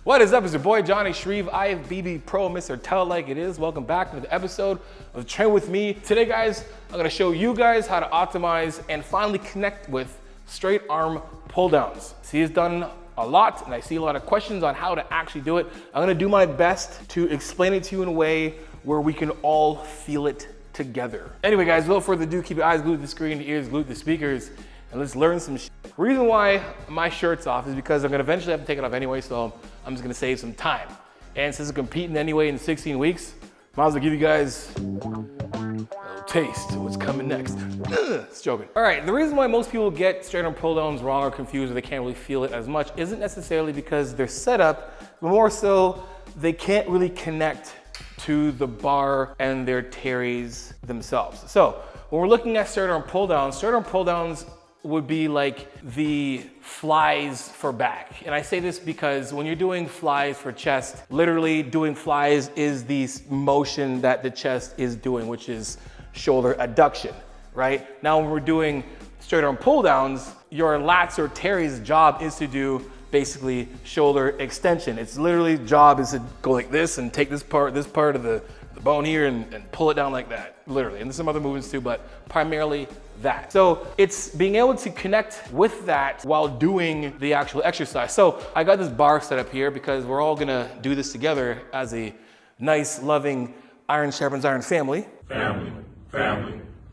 What is up? It's your boy Johnny Shreve, IFBB Pro, Mr. Tell It Like It Is. Welcome back to the episode of Train With Me. Today, guys, I'm gonna show you guys how to optimize and finally connect with straight arm pull downs. See, it's done a lot, and I see a lot of questions on how to actually do it. I'm gonna do my best to explain it to you in a way where we can all feel it together. Anyway, guys, without further ado, keep your eyes glued to the screen, your ears glued to the speakers, and let's learn some shit. The reason why my shirt's off is because I'm gonna eventually have to take it off anyway, so I'm just gonna save some time. And since I'm competing anyway in 16 weeks, might as well give you guys a little taste of what's coming next. It's joking. All right, the reason why most people get straight arm pull downs wrong or confused or they can't really feel it as much isn't necessarily because they're set up, but more so they can't really connect to the bar and their teres themselves. So when we're looking at straight arm pull downs would be like the flies for back. And I say this because when you're doing flies for chest, literally doing flies is the motion that the chest is doing, which is shoulder adduction, right? Now when we're doing straight arm pull downs, your lats or teres job is to do basically shoulder extension. It's literally job is to go like this and take this part of the bone here and pull it down like that, literally. And there's some other movements too, but primarily that. So it's being able to connect with that while doing the actual exercise. So I got this bar set up here because we're all gonna do this together as a nice, loving, iron sharpens iron family. Family.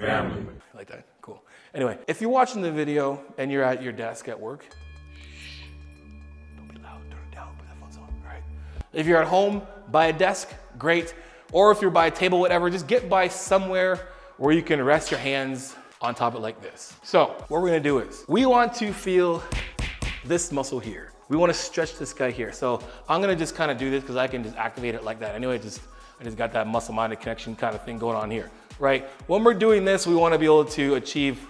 I like that, cool. Anyway, if you're watching the video and you're at your desk at work, don't be loud, turn it down, put headphones on, all right? If you're at home by a desk, great. Or if you're by a table, whatever, just get by somewhere where you can rest your hands on top of it like this. So what we're gonna do is, we want to feel this muscle here. We wanna stretch this guy here. So I'm gonna just kind of do this because I can just activate it like that. Anyway, I just got that muscle-minded connection kind of thing going on here, right? When we're doing this, we wanna be able to achieve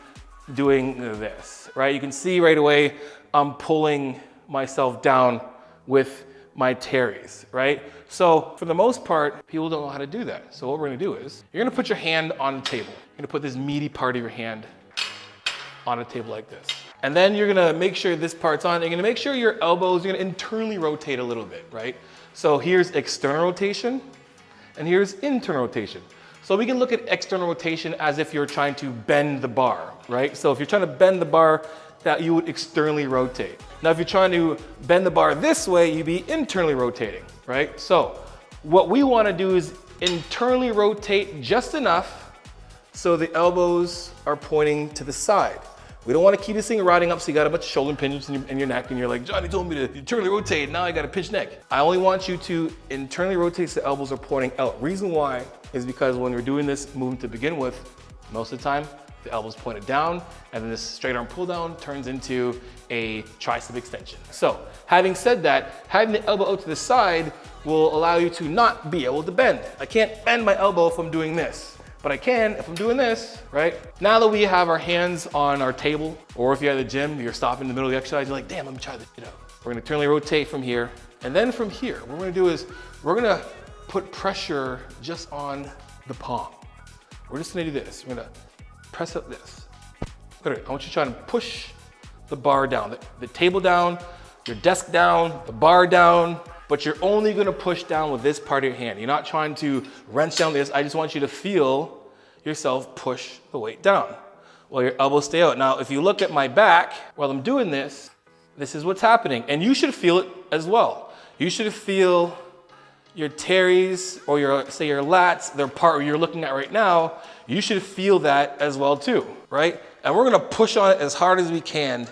doing this, right? You can see right away, I'm pulling myself down with my teres, right? So for the most part, people don't know how to do that. So what we're gonna do is, you're gonna put your hand on the table. You're gonna put this meaty part of your hand on a table like this. And then you're gonna make sure this part's on. You're gonna make sure your elbows, you're gonna internally rotate a little bit, right? So here's external rotation, and here's internal rotation. So we can look at external rotation as if you're trying to bend the bar, right? So if you're trying to bend the bar, that you would externally rotate. Now, if you're trying to bend the bar this way, you'd be internally rotating, right? So what we wanna do is internally rotate just enough so the elbows are pointing to the side. We don't wanna keep this thing riding up so you got a bunch of shoulder impingements in your neck and you're like, Johnny told me to internally rotate, now I got a pinched neck. I only want you to internally rotate so the elbows are pointing out. Reason why is because when we're doing this movement to begin with, most of the time, the elbow's pointed down, and then this straight arm pull down turns into a tricep extension. So having said that, having the elbow out to the side will allow you to not be able to bend. I can't bend my elbow if I'm doing this, but I can if I'm doing this, right? Now that we have our hands on our table, or if you're at the gym, you're stopping in the middle of the exercise, you're like, damn, let me try this shit out. We're gonna internally rotate from here, and then from here, what we're gonna do is, we're gonna put pressure just on the palm. We're just gonna do this. We're gonna press up this. Look at it. I want you to try to push the bar down, the table down, your desk down, the bar down, but you're only gonna push down with this part of your hand. You're not trying to wrench down this. I just want you to feel yourself push the weight down while your elbows stay out. Now, if you look at my back while I'm doing this, this is what's happening. And you should feel it as well. You should feel your teres or your lats, the part you're looking at right now, you should feel that as well too, right? And we're gonna push on it as hard as we can,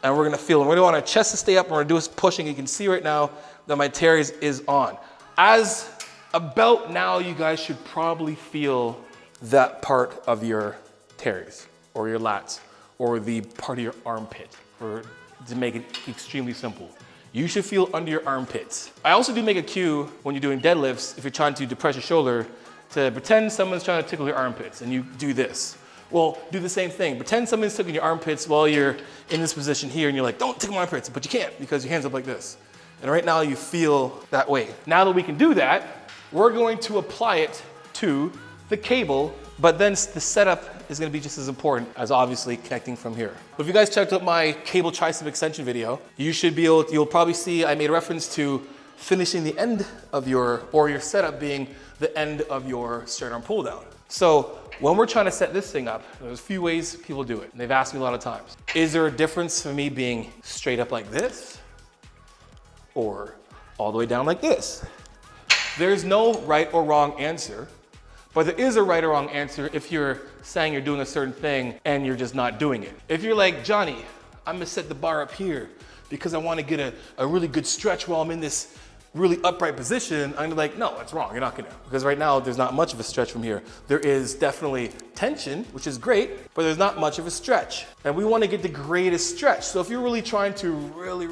and we're gonna feel it. We're gonna want our chest to stay up, and we're gonna do this pushing. You can see right now that my teres is on. As about now, you guys should probably feel that part of your teres, or your lats, or the part of your armpit, to make it extremely simple. You should feel under your armpits. I also do make a cue when you're doing deadlifts, if you're trying to depress your shoulder, to pretend someone's trying to tickle your armpits and you do this. Well, do the same thing. Pretend someone's tickling your armpits while you're in this position here and you're like, don't tickle my armpits, but you can't because your hand's up like this. And right now you feel that way. Now that we can do that, we're going to apply it to the cable But then the setup is gonna be just as important as obviously connecting from here. But if you guys checked out my cable tricep extension video, you'll probably see I made a reference to finishing the end of your setup being the end of your straight arm pull down. So when we're trying to set this thing up, there's a few ways people do it. And they've asked me a lot of times. Is there a difference for me being straight up like this or all the way down like this? There's no right or wrong answer, but there is a right or wrong answer if you're saying you're doing a certain thing and you're just not doing it. If you're like, Johnny, I'm gonna set the bar up here because I wanna get a really good stretch while I'm in this really upright position, I'm gonna be like, no, that's wrong, you're not gonna. Because right now, there's not much of a stretch from here. There is definitely tension, which is great, but there's not much of a stretch. And we wanna get the greatest stretch. So if you're really trying to really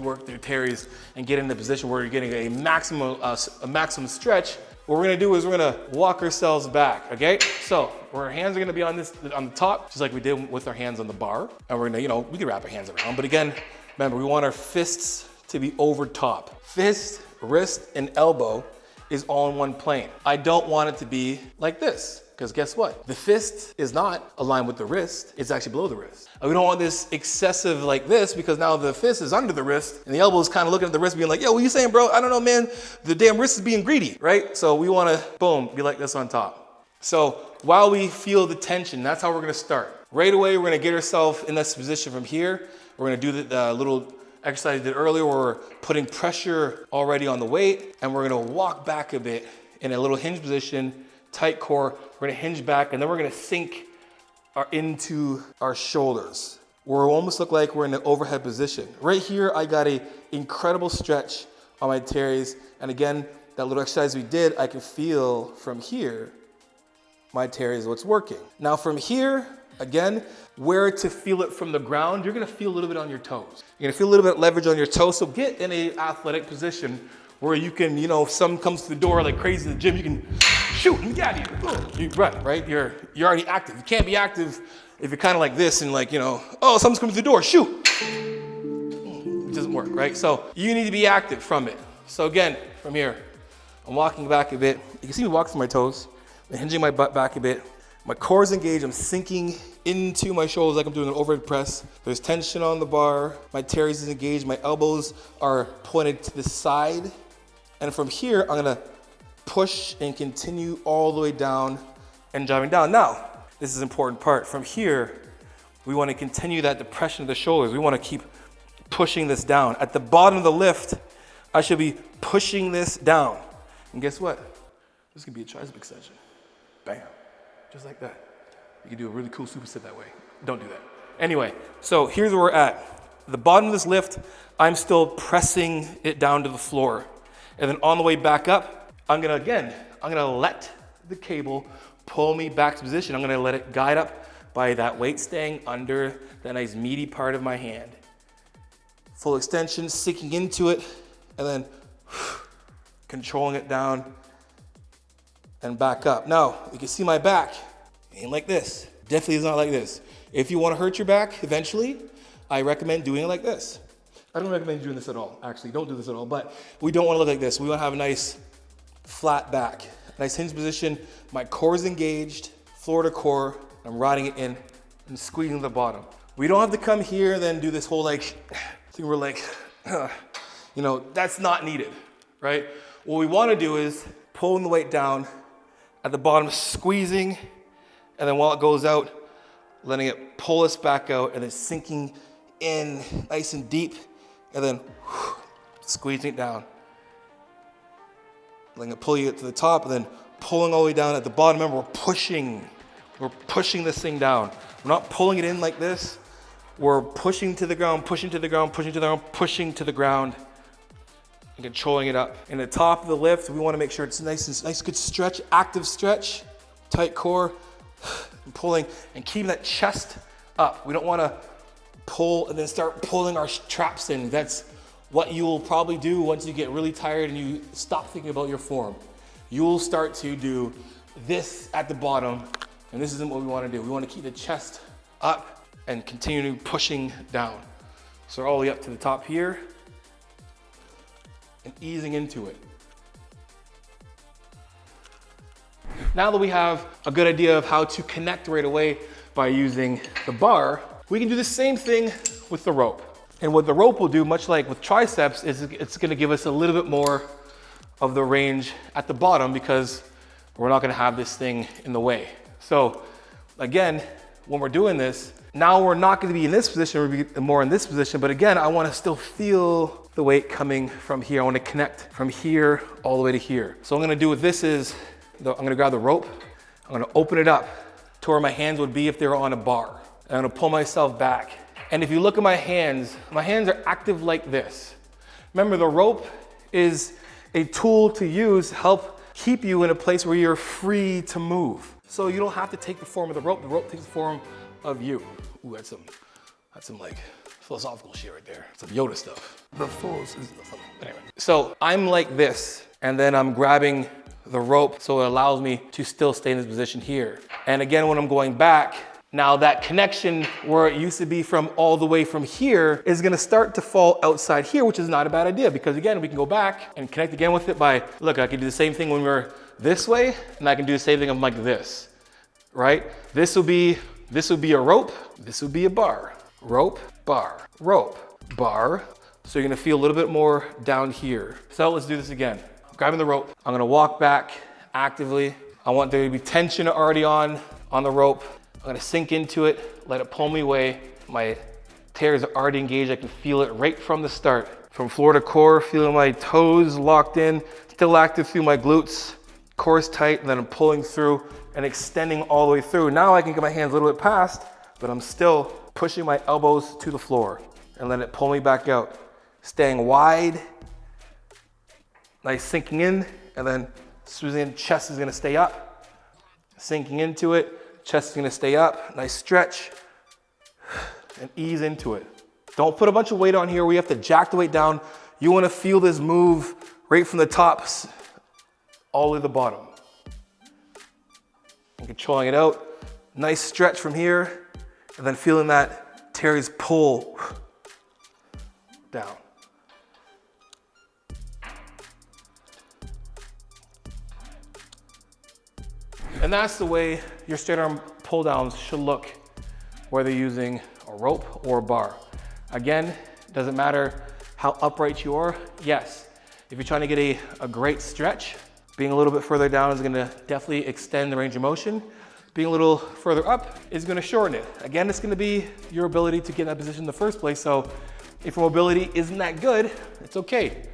work through teres and get in the position where you're getting a maximum stretch, what we're gonna do is we're gonna walk ourselves back, okay? So our hands are gonna be on the top, just like we did with our hands on the bar. And we're gonna, we can wrap our hands around, but again, remember, we want our fists to be over top. Fist, wrist, and elbow is all in one plane. I don't want it to be like this, because guess what? The fist is not aligned with the wrist, it's actually below the wrist. And we don't want this excessive like this, because now the fist is under the wrist, and the elbow is kind of looking at the wrist being like, yo, what you saying, bro? I don't know, man. The damn wrist is being greedy, right? So we wanna, boom, be like this on top. So while we feel the tension, that's how we're gonna start. Right away, we're gonna get ourselves in this position from here. We're gonna do the little exercise I did earlier where we're putting pressure already on the weight, and we're gonna walk back a bit in a little hinge position, tight core. We're gonna hinge back, and then we're gonna sink into our shoulders. We'll almost look like we're in an overhead position. Right here, I got an incredible stretch on my teres, and again, that little exercise we did, I can feel from here, my teres, what's working. Now from here, again, where to feel it from the ground, you're gonna feel a little bit on your toes. You're gonna feel a little bit of leverage on your toes, so get in an athletic position where you can, if someone comes to the door like crazy in the gym, you can shoot and get you. You run, right? You're already active. You can't be active if you're kind of like this and like, oh, someone's coming to the door, shoot. It doesn't work, right? So you need to be active from it. So again, from here, I'm walking back a bit. You can see me walk through my toes. I'm hinging my butt back a bit. My core is engaged, I'm sinking into my shoulders like I'm doing an overhead press. There's tension on the bar, my teres is engaged, my elbows are pointed to the side. And from here, I'm gonna push and continue all the way down and driving down. Now, this is an important part. From here, we wanna continue that depression of the shoulders. We wanna keep pushing this down. At the bottom of the lift, I should be pushing this down. And guess what? This could be a tricep extension. Bam. Just like that. You can do a really cool superset that way. Don't do that. Anyway, so here's where we're at. The bottom of this lift, I'm still pressing it down to the floor. And then on the way back up, I'm gonna let the cable pull me back to position. I'm gonna let it guide up by that weight staying under that nice meaty part of my hand. Full extension, sinking into it, and then controlling it down and back up. Now, you can see my back, ain't like this. Definitely is not like this. If you wanna hurt your back eventually, I recommend doing it like this. I don't recommend doing this at all, actually, don't do this at all, but we don't wanna look like this. We wanna have a nice flat back, nice hinge position. My core is engaged, floor to core. I'm riding it in and squeezing the bottom. We don't have to come here and then do this whole thing where like, that's not needed, right? What we wanna do is pulling the weight down, at the bottom, squeezing, and then while it goes out, letting it pull us back out, and then sinking in nice and deep, and then squeezing it down. Letting it pull you to the top, and then pulling all the way down at the bottom. Remember, we're pushing this thing down. We're not pulling it in like this. We're pushing to the ground, pushing to the ground, pushing to the ground, pushing to the ground, and controlling it up. In the top of the lift, we wanna make sure it's nice good stretch, active stretch, tight core, and pulling, and keeping that chest up. We don't wanna pull and then start pulling our traps in. That's what you will probably do once you get really tired and you stop thinking about your form. You will start to do this at the bottom, and this isn't what we wanna do. We wanna keep the chest up and continue pushing down. So all the way up to the top here, and easing into it. now that we have a good idea of how to connect right away by using the bar, we can do the same thing with the rope. And what the rope will do, much like with triceps, is it's gonna give us a little bit more of the range at the bottom because we're not gonna have this thing in the way. So again, when we're doing this, now we're not gonna be in this position, we'll be more in this position, but again, I wanna still feel the weight coming from here. I wanna connect from here all the way to here. So what I'm gonna do with this is, I'm gonna grab the rope, I'm gonna open it up to where my hands would be if they were on a bar. I'm gonna pull myself back. And if you look at my hands are active like this. Remember, the rope is a tool to use to help keep you in a place where you're free to move. So you don't have to take the form of the rope takes the form of you. Ooh, that's some like philosophical shit right there. Some Yoda stuff. Anyway, so I'm like this, and then I'm grabbing the rope so it allows me to still stay in this position here. And again, when I'm going back, now that connection where it used to be from all the way from here is gonna start to fall outside here, which is not a bad idea because again, we can go back and connect again with it by, look, I can do the same thing when we're this way, and I can do the same thing I'm like this, right? This will be a rope, this would be a bar. Rope, bar, rope, bar. So you're gonna feel a little bit more down here. So let's do this again. Grabbing the rope, I'm gonna walk back actively. I want there to be tension already on the rope. I'm gonna sink into it, let it pull me away. My tears are already engaged. I can feel it right from the start. From floor to core, feeling my toes locked in, still active through my glutes, core's tight, and then I'm pulling through and extending all the way through. Now I can get my hands a little bit past, but I'm still pushing my elbows to the floor and let it pull me back out. Staying wide, nice sinking in, and then Suzanne, chest is gonna stay up. Sinking into it, chest is gonna stay up. Nice stretch, and ease into it. Don't put a bunch of weight on here where you have to jack the weight down. You wanna feel this move right from the top all the way to the bottom. And controlling it out. Nice stretch from here, and then feeling that Terry's pull down. And that's the way your straight arm pull downs should look, whether you're using a rope or a bar. Again, doesn't matter how upright you are. Yes, if you're trying to get a great stretch, being a little bit further down is gonna definitely extend the range of motion. Being a little further up is gonna shorten it. Again, it's gonna be your ability to get in that position in the first place. So if your mobility isn't that good, it's okay.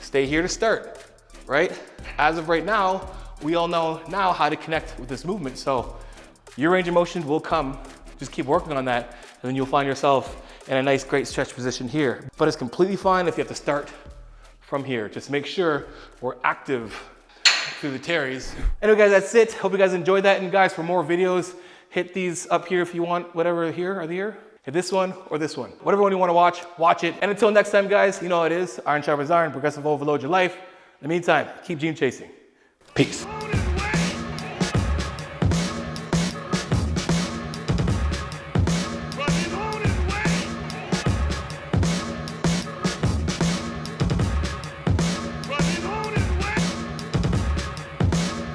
Stay here to start, right? As of right now, we all know now how to connect with this movement. So your range of motion will come. Just keep working on that, and then you'll find yourself in a nice, great stretch position here. But it's completely fine if you have to start from here. Just make sure we're active through the Terrys. Anyway, guys, that's it. Hope you guys enjoyed that. And guys, for more videos, hit these up here if you want, whatever here, are they here? Hit this one or this one. Whatever one you want to watch, watch it. And until next time, guys, you know how it is. Iron sharpens iron, progressive overload your life. In the meantime, keep gene chasing. Peace.